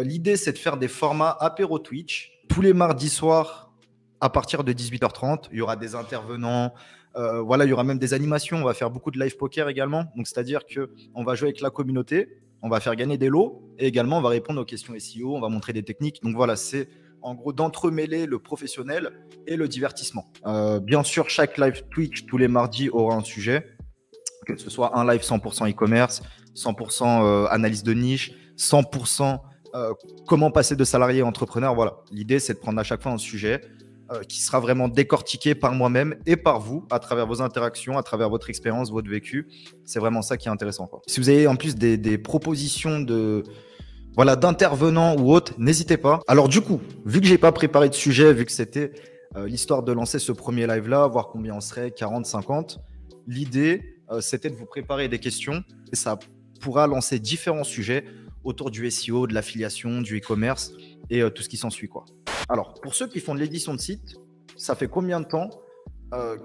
L'idée, c'est de faire des formats apéro Twitch tous les mardis soirs à partir de 18h30. Il y aura des intervenants. Voilà, il y aura même des animations. On va faire beaucoup de live poker également. Donc, c'est-à-dire qu'on va jouer avec la communauté, on va faire gagner des lots et également on va répondre aux questions SEO, on va montrer des techniques. Donc voilà, c'est en gros d'entremêler le professionnel et le divertissement. Bien sûr, chaque live Twitch tous les mardis aura un sujet, que ce soit un live 100% e-commerce, 100% analyse de niche, 100% comment passer de salarié à entrepreneur. Voilà, l'idée c'est de prendre à chaque fois un sujet qui sera vraiment décortiqué par moi-même et par vous à travers vos interactions, à travers votre expérience, votre vécu. C'est vraiment ça qui est intéressant, quoi. Si vous avez en plus des propositions d'intervenants ou autres, n'hésitez pas. Alors du coup, vu que j'ai pas préparé de sujet, vu que c'était l'histoire de lancer ce premier live-là, voir combien on serait, 40, 50, l'idée, c'était de vous préparer des questions et ça pourra lancer différents sujets autour du SEO, de l'affiliation, du e-commerce et tout ce qui s'ensuit, quoi. Alors, pour ceux qui font de l'édition de site, ça fait combien de temps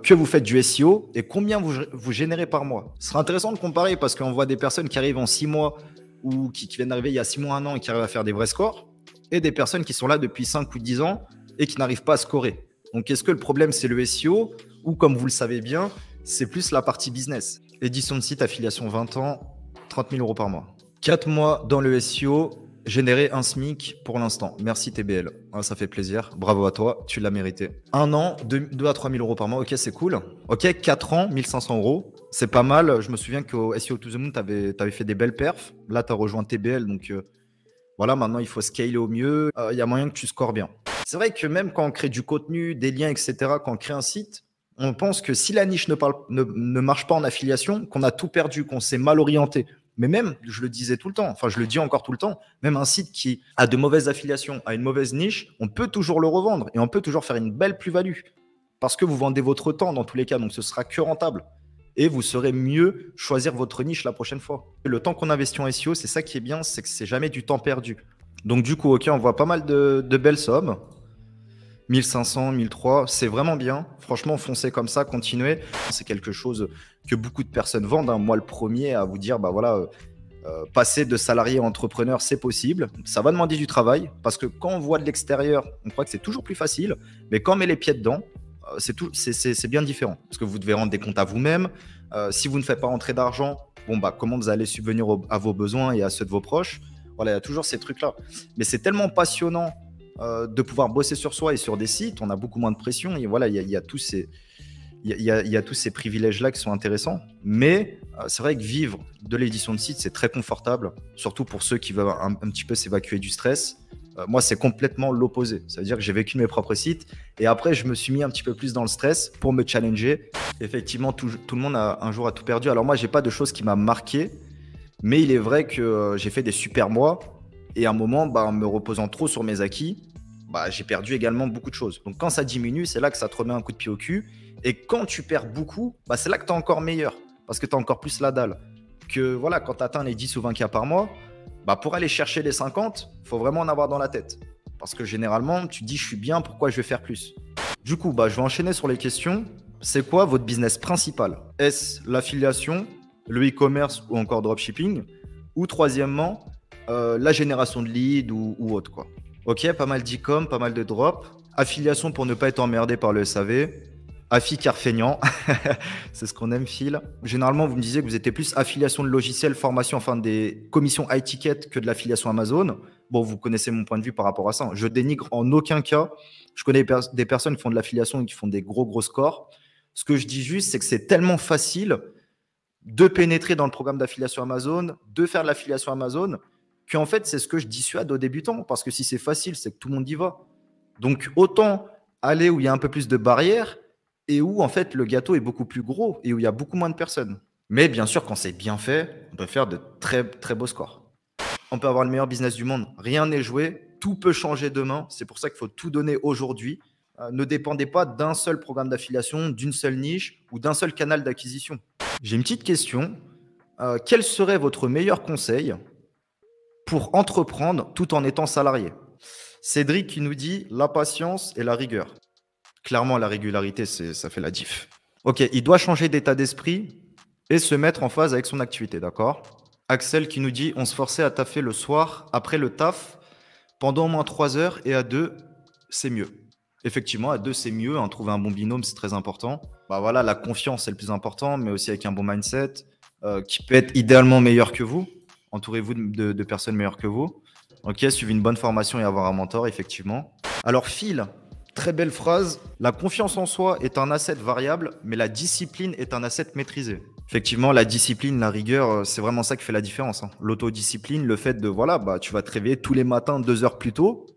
que vous faites du SEO et combien vous générez par mois? Ce sera intéressant de comparer parce qu'on voit des personnes qui arrivent en 6 mois ou qui viennent d'arriver il y a 6 mois, 1 an et qui arrivent à faire des vrais scores et des personnes qui sont là depuis 5 ou 10 ans et qui n'arrivent pas à scorer. Donc, est-ce que le problème, c'est le SEO ou, comme vous le savez bien, c'est plus la partie business? Édition de site, affiliation 20 ans, 30 000 euros par mois. 4 mois dans le SEO, générer un SMIC pour l'instant. Merci TBL. Ah, ça fait plaisir. Bravo à toi, tu l'as mérité. 1 an, 2 à 3 000 euros par mois. Ok, c'est cool. Ok, 4 ans, 1 500 euros. C'est pas mal. Je me souviens qu'au SEO to the Moon, tu avais fait des belles perfs. Là, tu as rejoint TBL. Donc voilà, maintenant, il faut scaler au mieux. Il y a moyen que tu scores bien. C'est vrai que même quand on crée du contenu, des liens, etc., quand on crée un site, on pense que si la niche ne marche pas en affiliation, qu'on a tout perdu, qu'on s'est mal orienté. Mais même, je le disais tout le temps, enfin je le dis encore tout le temps, même un site qui a de mauvaises affiliations, a une mauvaise niche, on peut toujours le revendre et on peut toujours faire une belle plus-value parce que vous vendez votre temps dans tous les cas, donc ce sera que rentable et vous saurez mieux choisir votre niche la prochaine fois. Le temps qu'on investit en SEO, c'est ça qui est bien, c'est que c'est jamais du temps perdu. Donc du coup, ok, on voit pas mal de belles sommes. 1500, 1300, c'est vraiment bien. Franchement, foncez comme ça, continuez. C'est quelque chose que beaucoup de personnes vendent, hein. Moi, le premier à vous dire, bah voilà, passer de salarié à entrepreneur, c'est possible. Ça va demander du travail parce que quand on voit de l'extérieur, on croit que c'est toujours plus facile. Mais quand on met les pieds dedans, c'est bien différent parce que vous devez rendre des comptes à vous-même. Si vous ne faites pas rentrer d'argent, bon, bah, comment vous allez subvenir à vos besoins et à ceux de vos proches? Voilà, il y a toujours ces trucs-là. Mais c'est tellement passionnant de pouvoir bosser sur soi et sur des sites, on a beaucoup moins de pression et voilà, il y a tous ces privilèges-là qui sont intéressants. Mais c'est vrai que vivre de l'édition de site, c'est très confortable, surtout pour ceux qui veulent un petit peu s'évacuer du stress. Moi, c'est complètement l'opposé. Ça veut dire que j'ai vécu mes propres sites et après, je me suis mis un petit peu plus dans le stress pour me challenger. Effectivement, tout le monde un jour a tout perdu. Alors moi, j'ai pas de choses qui m'a marqué, mais il est vrai que j'ai fait des super mois et à un moment, bah, en me reposant trop sur mes acquis, bah, j'ai perdu également beaucoup de choses. Donc quand ça diminue, c'est là que ça te remet un coup de pied au cul. Et quand tu perds beaucoup, bah, c'est là que tu es encore meilleur parce que tu as encore plus la dalle. Que voilà, quand tu atteins les 10 ou 20 cas par mois, bah, pour aller chercher les 50, il faut vraiment en avoir dans la tête. Parce que généralement, tu te dis je suis bien, pourquoi je vais faire plus? Du coup, bah, je vais enchaîner sur les questions. C'est quoi votre business principal? Est-ce l'affiliation, le e-commerce ou encore dropshipping? Ou troisièmement, la génération de leads ou autre, quoi. Ok, pas mal d'e-com, pas mal de drop. Affiliation pour ne pas être emmerdé par le SAV. Affi car feignant. C'est ce qu'on aime, Phil. Généralement, vous me disiez que vous étiez plus affiliation de logiciels, formation, enfin des commissions high ticket que de l'affiliation Amazon. Bon, vous connaissez mon point de vue par rapport à ça. Je dénigre en aucun cas. Je connais des personnes qui font de l'affiliation et qui font des gros scores. Ce que je dis juste, c'est que c'est tellement facile de pénétrer dans le programme d'affiliation Amazon, de faire de l'affiliation Amazon, qu'en fait, c'est ce que je dissuade aux débutants. Parce que si c'est facile, c'est que tout le monde y va. Donc, autant aller où il y a un peu plus de barrières et où, en fait, le gâteau est beaucoup plus gros et où il y a beaucoup moins de personnes. Mais bien sûr, quand c'est bien fait, on peut faire de très, très beaux scores. On peut avoir le meilleur business du monde. Rien n'est joué. Tout peut changer demain. C'est pour ça qu'il faut tout donner aujourd'hui. Ne dépendez pas d'un seul programme d'affiliation, d'une seule niche ou d'un seul canal d'acquisition. J'ai une petite question. Quel serait votre meilleur conseil pour entreprendre tout en étant salarié? Cédric qui nous dit la patience et la rigueur. Clairement, la régularité, ça fait la diff. Ok, il doit changer d'état d'esprit et se mettre en phase avec son activité, d'accord? Axel qui nous dit on se forçait à taffer le soir après le taf pendant au moins 3 heures et à deux, c'est mieux. Effectivement, à deux, c'est mieux. Hein, trouver un bon binôme, c'est très important. Bah voilà, la confiance, c'est le plus important, mais aussi avec un bon mindset qui peut être idéalement meilleur que vous. Entourez-vous de personnes meilleures que vous. Ok, suivez une bonne formation et avoir un mentor, effectivement. Alors, Phil, très belle phrase. La confiance en soi est un asset variable, mais la discipline est un asset maîtrisé. Effectivement, la discipline, la rigueur, c'est vraiment ça qui fait la différence. Hein. L'autodiscipline, le fait de, voilà, bah, tu vas te réveiller tous les matins 2 heures plus tôt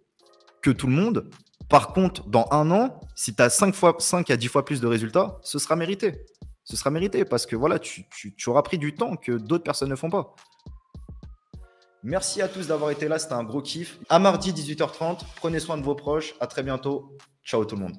que tout le monde. Par contre, dans un an, si tu as 5 à 10 fois plus de résultats, ce sera mérité. Ce sera mérité parce que voilà, tu auras pris du temps que d'autres personnes ne font pas. Merci à tous d'avoir été là, c'était un gros kiff. À mardi 18h30, prenez soin de vos proches. À très bientôt. Ciao tout le monde.